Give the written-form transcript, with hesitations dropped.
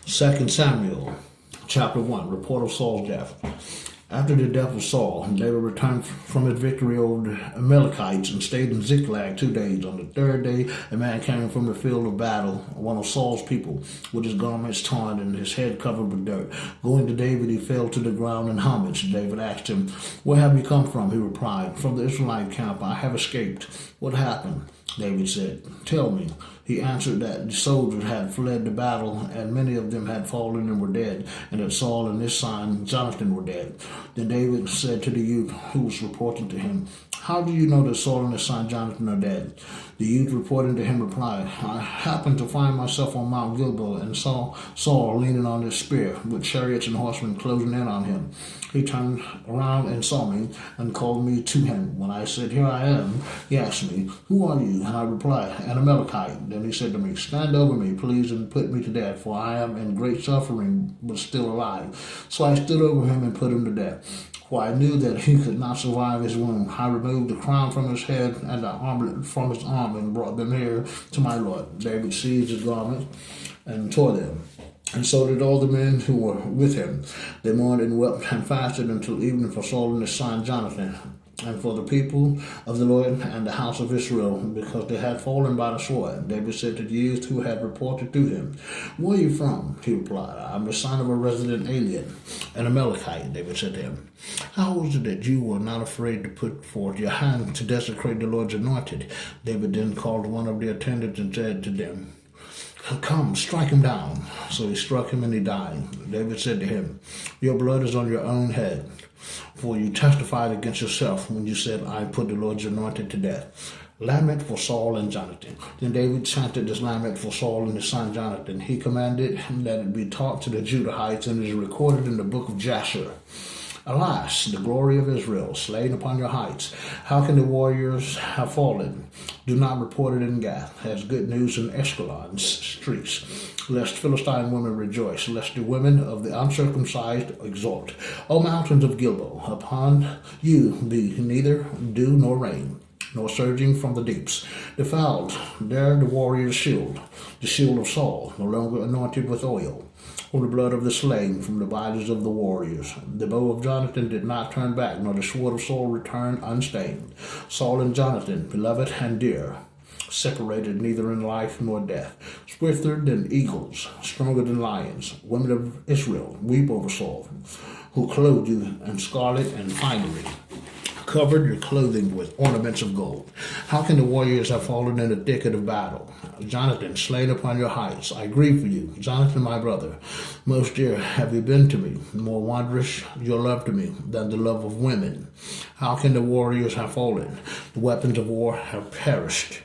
2 Samuel, chapter 1, report of Saul's death. After the death of Saul, David returned from his victory over the Amalekites and stayed in Ziklag 2 days. On the third day, a man came from the field of battle, one of Saul's people, with his garments torn and his head covered with dirt. Going to David, he fell to the ground in homage. David asked him, "Where have you come from?" He replied, "From the Israelite camp. I have escaped." "What happened?" David said, "Tell me." He answered that the soldiers had fled the battle, and many of them had fallen and were dead, and that Saul and his son Jonathan were dead. Then David said to the youth who was reporting to him, "How do you know that Saul and his son Jonathan are dead?" The youth reporting to him replied, "I happened to find myself on Mount Gilboa and saw Saul leaning on his spear, with chariots and horsemen closing in on him. He turned around and saw me and called me to him. When I said, 'Here I am,' he asked me, 'Who are you?' And I replied, 'An Amalekite.' Then he said to me, 'Stand over me, please, and put me to death, for I am in great suffering, but still alive.' So I stood over him and put him to death. For I knew that he could not survive his wound. I removed the crown from his head and the armlet from his arm and brought them here to my Lord." David seized his garments and tore them, and so did all the men who were with him. They mourned and wept and fasted until evening for Saul and his son Jonathan, and for the people of the Lord and the house of Israel, because they had fallen by the sword. David said to the youth who had reported to him, "Where are you from?" He replied, "I'm the son of a resident alien, an Amalekite." David said to him, "How was it that you were not afraid to put forth your hand to desecrate the Lord's anointed?" David then called one of the attendants and said to them, "Come, strike him down." So he struck him and he died. David said to him, "Your blood is on your own head, for you testified against yourself when you said, 'I put the Lord's anointed to death.'" Lament for Saul and Jonathan. Then David chanted this lament for Saul and his son Jonathan. He commanded that it be taught to the Judahites, and is recorded in the book of Jasher. "Alas, the glory of Israel, slain upon your heights. How can the warriors have fallen? Do not report it in Gath, as good news in Ashkelon's streets, lest Philistine women rejoice, lest the women of the uncircumcised exult. O mountains of Gilboa, upon you be neither dew nor rain, nor surging from the deeps. Defiled there the warrior's shield, the shield of Saul, no longer anointed with oil, from the blood of the slain, from the bodies of the warriors. The bow of Jonathan did not turn back, nor the sword of Saul return unstained. Saul and Jonathan, beloved and dear, separated neither in life nor death. Swifter than eagles, stronger than lions. Women of Israel, weep over Saul, who clothed you in scarlet and finery, covered your clothing with ornaments of gold. How can the warriors have fallen in the thicket of battle? Jonathan, slain upon your heights. I grieve for you. Jonathan, my brother, most dear have you been to me. More wondrous your love to me than the love of women. How can the warriors have fallen? The weapons of war have perished.